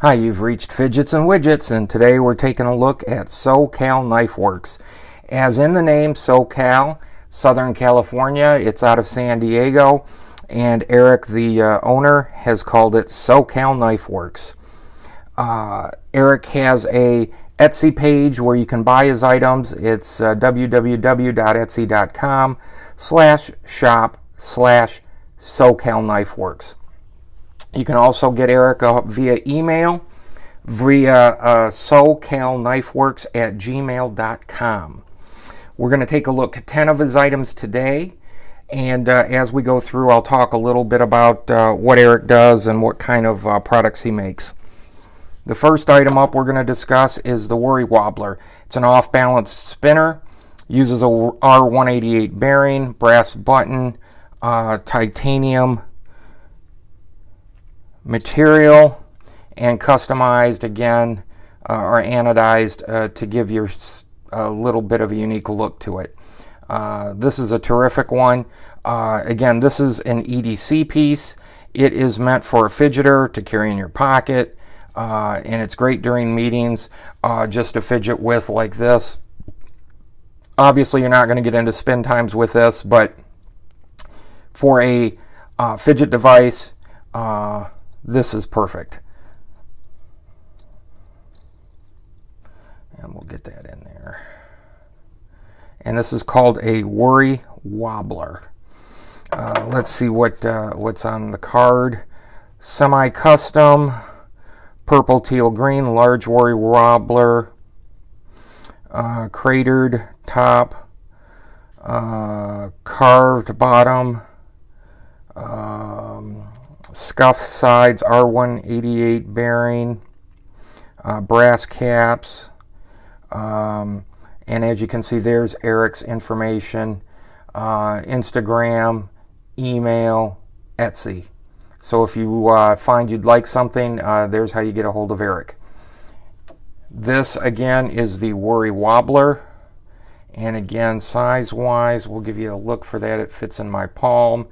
Hi, you've reached Fidgets and Widgets, and today we're taking a look at SoCalKnifeworks. As in the name, SoCal, Southern California, it's out of San Diego, and Erik, the owner, has called it SoCalKnifeworks. Erik has a Etsy page where you can buy his items. It's www.etsy.com/shop/SoCalKnifeworks. You can also get Erik via email, via SoCalKnifeworks@gmail.com. We're going to take a look at 10 of his items today, and as we go through, I'll talk a little bit about what Erik does and what kind of products he makes. The first item up we're going to discuss is the Wobbler. It's an off-balance spinner, uses a R188 bearing, brass button, titanium material, and customized again or anodized to give you a little bit of a unique look to it. This is a terrific one. Again, this is an EDC piece. It is meant for a fidgeter to carry in your pocket, and it's great during meetings just to fidget with like this. Obviously, you're not going to get into spin times with this, but for a fidget device, this is perfect. And we'll get that in there. And this is called a Wobbler. Let's see what's on the card. Semi-custom, purple, teal, green, large Wobbler, cratered top, carved bottom, scuff sides, R188 bearing, brass caps, and as you can see, there's Erik's information, Instagram, email, Etsy. So if you find you'd like something, there's how you get a hold of Erik. This again is the Wobbler, and again, size-wise, we'll give you a look for that. It fits in my palm.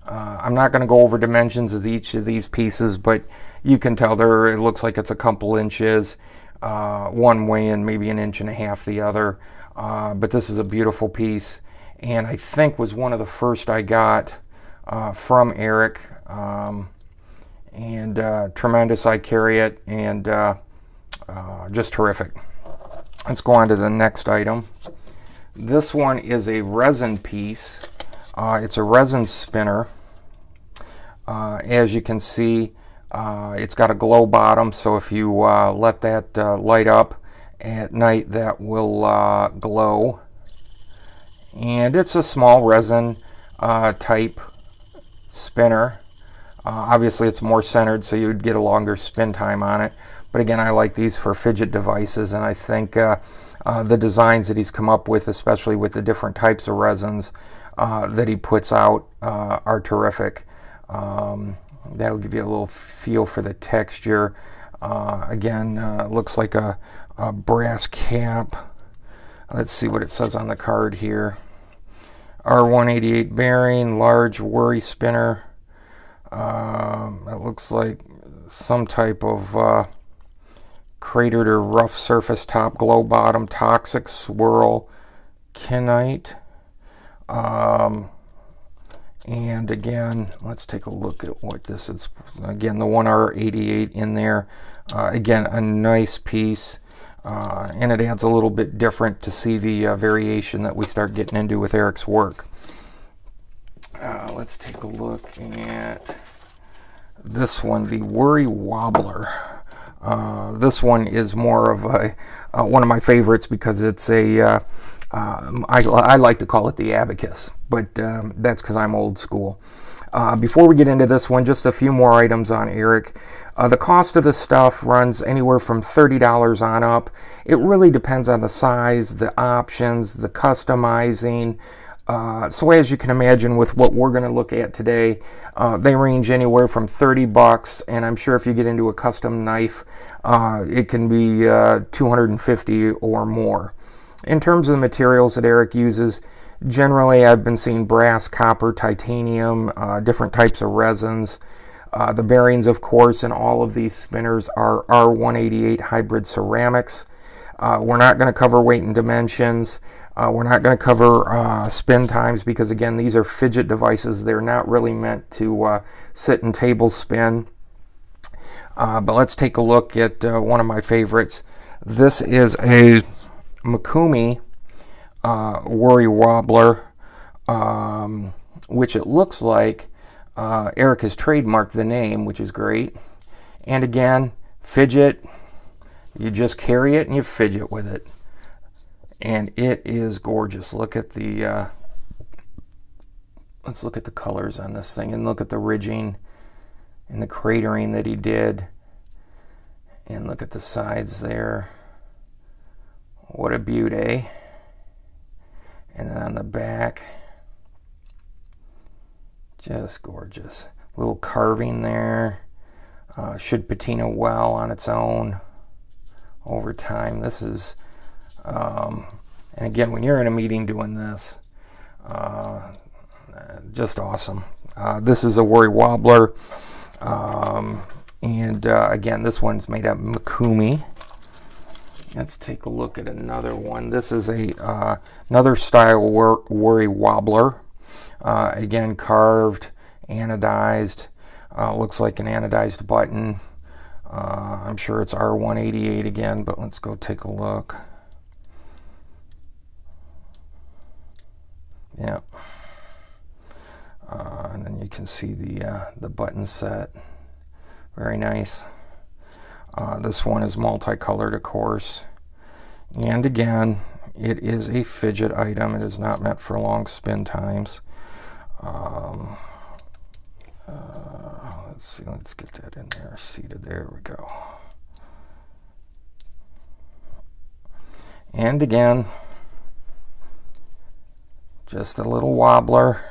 I'm not going to go over dimensions of each of these pieces, but you can tell it looks like it's a couple inches, one weighing maybe 1.5 inches the other. But this is a beautiful piece, and I think was one of the first I got from Erik. And tremendous. I carry it, and just terrific. Let's go on to the next item. This one is a resin piece. It's a resin spinner. As you can see, it's got a glow bottom, so if you let that light up at night, that will glow. And it's a small resin type spinner. Obviously, it's more centered, so you'd get a longer spin time on it. But again, I like these for fidget devices, and I think the designs that he's come up with, especially with the different types of resins that he puts out, are terrific. That'll give you a little feel for the texture. Again, looks like a brass cap. Let's see what it says on the card here. R188 bearing, large spinner. It looks like some type of cratered or rough surface top, glow bottom, toxic swirl, kinite. And again, let's take a look at what this is. Again, the 1R88 in there. Again, a nice piece. And it adds a little bit different to see the variation that we start getting into with Erik's work. Let's take a look at this one, the Wobbler. This one is more of one of my favorites because it's a I like to call it the abacus, but that's because I'm old school. Before we get into this one, just a few more items on Erik. The cost of this stuff runs anywhere from $30 on up. It really depends on the size, the options, the customizing. So as you can imagine with what we're going to look at today, they range anywhere from $30, and I'm sure if you get into a custom knife, it can be $250 or more. In terms of the materials that Erik uses, generally I've been seeing brass, copper, titanium, different types of resins. The bearings, of course, in all of these spinners are R188 hybrid ceramics. We're not going to cover weight and dimensions. We're not going to cover spin times because, again, these are fidget devices. They're not really meant to sit and table spin. But let's take a look at one of my favorites. This is a Mikuni Worry Wobbler, which it looks like Erik has trademarked the name, which is great. And again, fidget. You just carry it and you fidget with it. And it is gorgeous. Look at the, let's look at the colors on this thing and look at the ridging and the cratering that he did. And look at the sides there. What a beauty. And then on the back, just gorgeous. Little carving there. Should patina well on its own over time. This is, and again, when you're in a meeting doing this, just awesome. This is a Worry Wobbler. And again, this one's made out of Mikuni. Let's take a look at another one. This is a another style Worry Wobbler. Again, carved, anodized. Looks like an anodized button. I'm sure it's R188 again, but let's go take a look. Yeah. And then you can see the button set. Very nice. This one is multicolored, of course. And again, it is a fidget item. It is not meant for long spin times. Let's see, let's get that in there, seated. There we go. And again, just a little wobbler.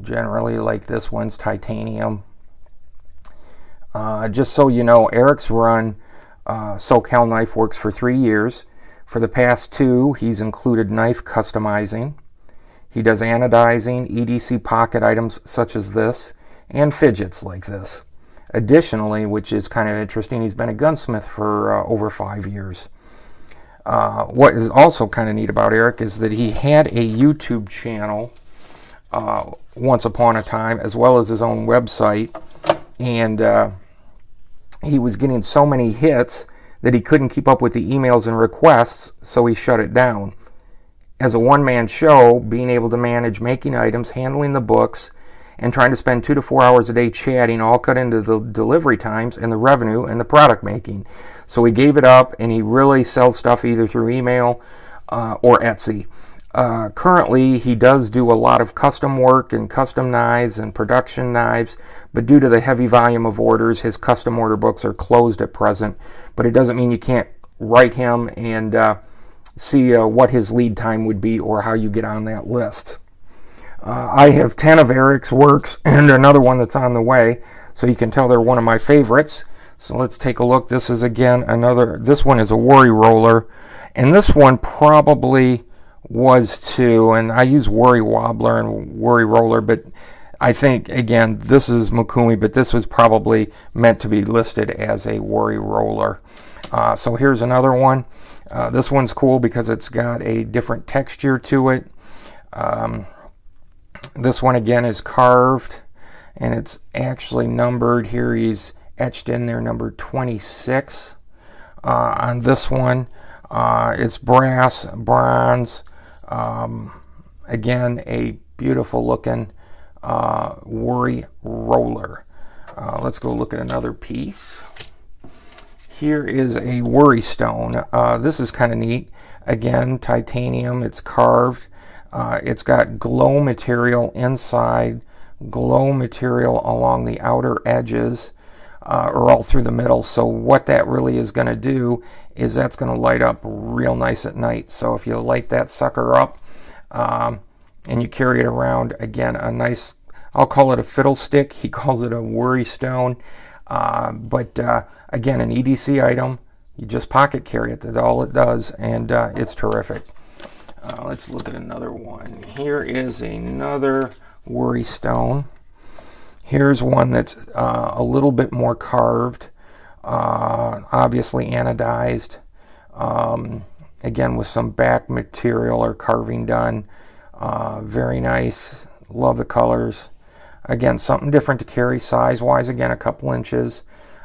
Generally, like this one's titanium. Just so you know, Erik's run SoCalKnifeworks for 3 years. For the past 2, he's included knife customizing. He does anodizing, EDC pocket items such as this, and fidgets like this. Additionally, which is kind of interesting, he's been a gunsmith for over 5 years. What is also kind of neat about Erik is that he had a YouTube channel once upon a time, as well as his own website, and he was getting so many hits that he couldn't keep up with the emails and requests, so he shut it down. As a one-man show, being able to manage making items, handling the books, and trying to spend 2 to 4 hours a day chatting all cut into the delivery times and the revenue and the product making. So he gave it up, and he really sells stuff either through email or Etsy. Currently, he does do a lot of custom work and custom knives and production knives, but due to the heavy volume of orders, his custom order books are closed at present. But it doesn't mean you can't write him and see what his lead time would be or how you get on that list. I have 10 of Erik's works and another one that's on the way, so you can tell they're one of my favorites. So let's take a look. This is again this one is a Worry Roller, and this one probably was too, and I use Worry Wobbler and Worry Roller, but I think, again, this is Mikuni, but this was probably meant to be listed as a Worry Roller. So here's another one. This one's cool because it's got a different texture to it. This one again is carved, and it's actually numbered. Here he's etched in there number 26. On this one, it's brass, bronze. Again, a beautiful looking Worry Roller. Let's go look at another piece. Here is a Worry Stone. This is kind of neat. Again, titanium. It's carved. It's got glow material inside, glow material along the outer edges, or all through the middle. So what that really is going to do is that's going to light up real nice at night. So if you light that sucker up and you carry it around, again, a nice, I'll call it a fiddlestick. He calls it a Worry Stone. But again, an EDC item. You just pocket carry it. That's all it does, and it's terrific. Let's look at another one. Here is another Worry Stone. Here's one that's a little bit more carved, obviously anodized, again with some back material or carving done. Very nice, love the colors. Again, something different to carry size-wise, again a couple inches,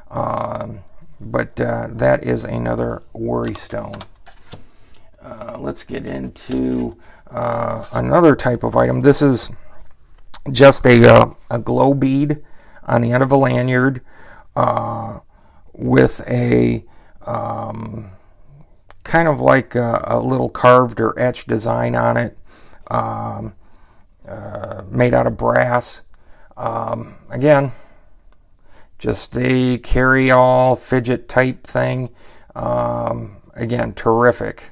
but that is another worry stone. Let's get into another type of item. This is just a glow bead on the end of a lanyard with a kind of like a little carved or etched design on it, made out of brass. Again, just a carry-all fidget type thing. Again, terrific.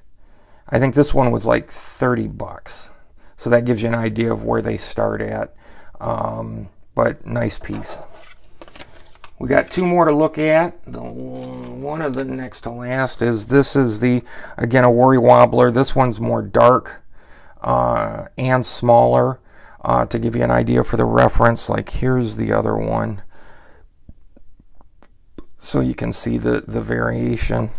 I think this one was like 30 bucks. So that gives you an idea of where they start at. But nice piece. We got two more to look at. One of the next to last is this is again a worry wobbler. This one's more dark and smaller. To give you an idea for the reference, like here's the other one. So you can see the variation.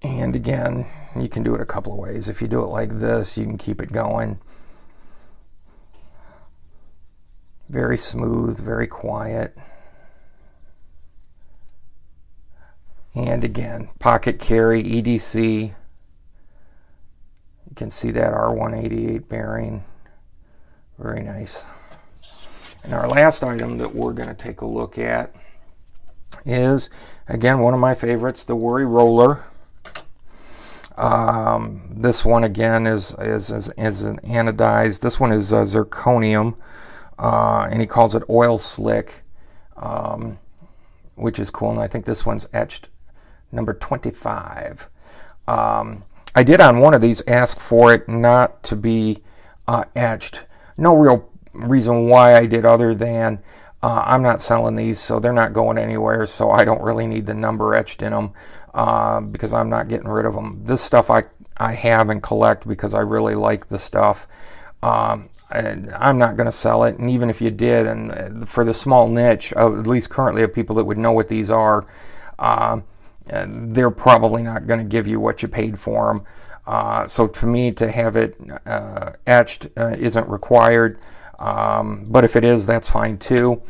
And again, you can do it a couple of ways. If you do it like this, you can keep it going. Very smooth, very quiet. And again, pocket carry, EDC. You can see that R188 bearing. Very nice. And our last item that we're going to take a look at is, again, one of my favorites, the worry roller. This one again is an anodized. This one is zirconium, and he calls it oil slick, which is cool. And I think this one's etched number 25. I did on one of these ask for it not to be etched. No real reason why I did other than I'm not selling these, so they're not going anywhere, so I don't really need the number etched in them because I'm not getting rid of them. This stuff I have and collect because I really like the stuff. And I'm not going to sell it, and even if you did, and for the small niche, at least currently of people that would know what these are, they're probably not going to give you what you paid for them. So to me, to have it etched isn't required. But if it is, that's fine too.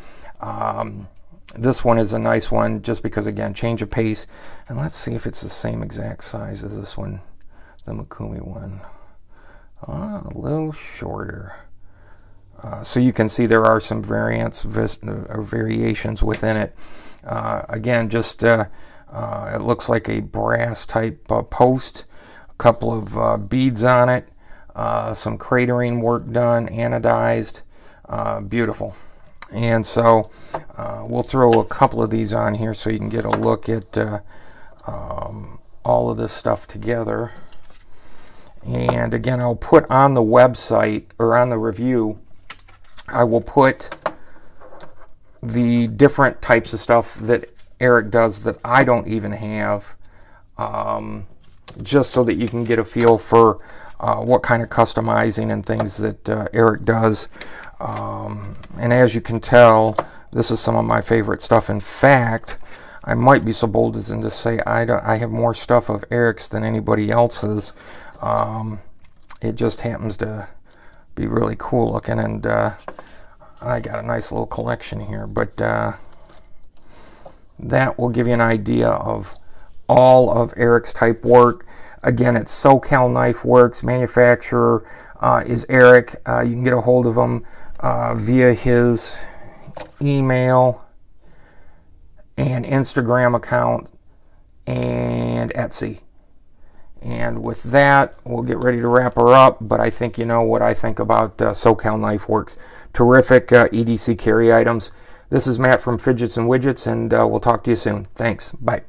This one is a nice one just because, again, change of pace. And let's see if it's the same exact size as this one, the Mikuni one. A little shorter. So you can see there are some variations within it. Again, just it looks like a brass type post, a couple of beads on it. Some cratering work done, anodized, beautiful. And so we'll throw a couple of these on here so you can get a look at all of this stuff together. And again, I'll put on the website, or on the review, I will put the different types of stuff that Erik does that I don't even have, just so that you can get a feel for what kind of customizing and things that Erik does. And as you can tell, this is some of my favorite stuff. In fact, I might be so bold as to say I have more stuff of Erik's than anybody else's. It just happens to be really cool looking, and I got a nice little collection here. But that will give you an idea of all of Erik's type work. Again, it's SoCalKnifeworks. Manufacturer is Erik. You can get a hold of him via his email and Instagram account and Etsy. And with that, we'll get ready to wrap her up. But I think you know what I think about SoCalKnifeworks. Terrific EDC carry items. This is Matt from Fidgets and Widgets, and we'll talk to you soon. Thanks. Bye.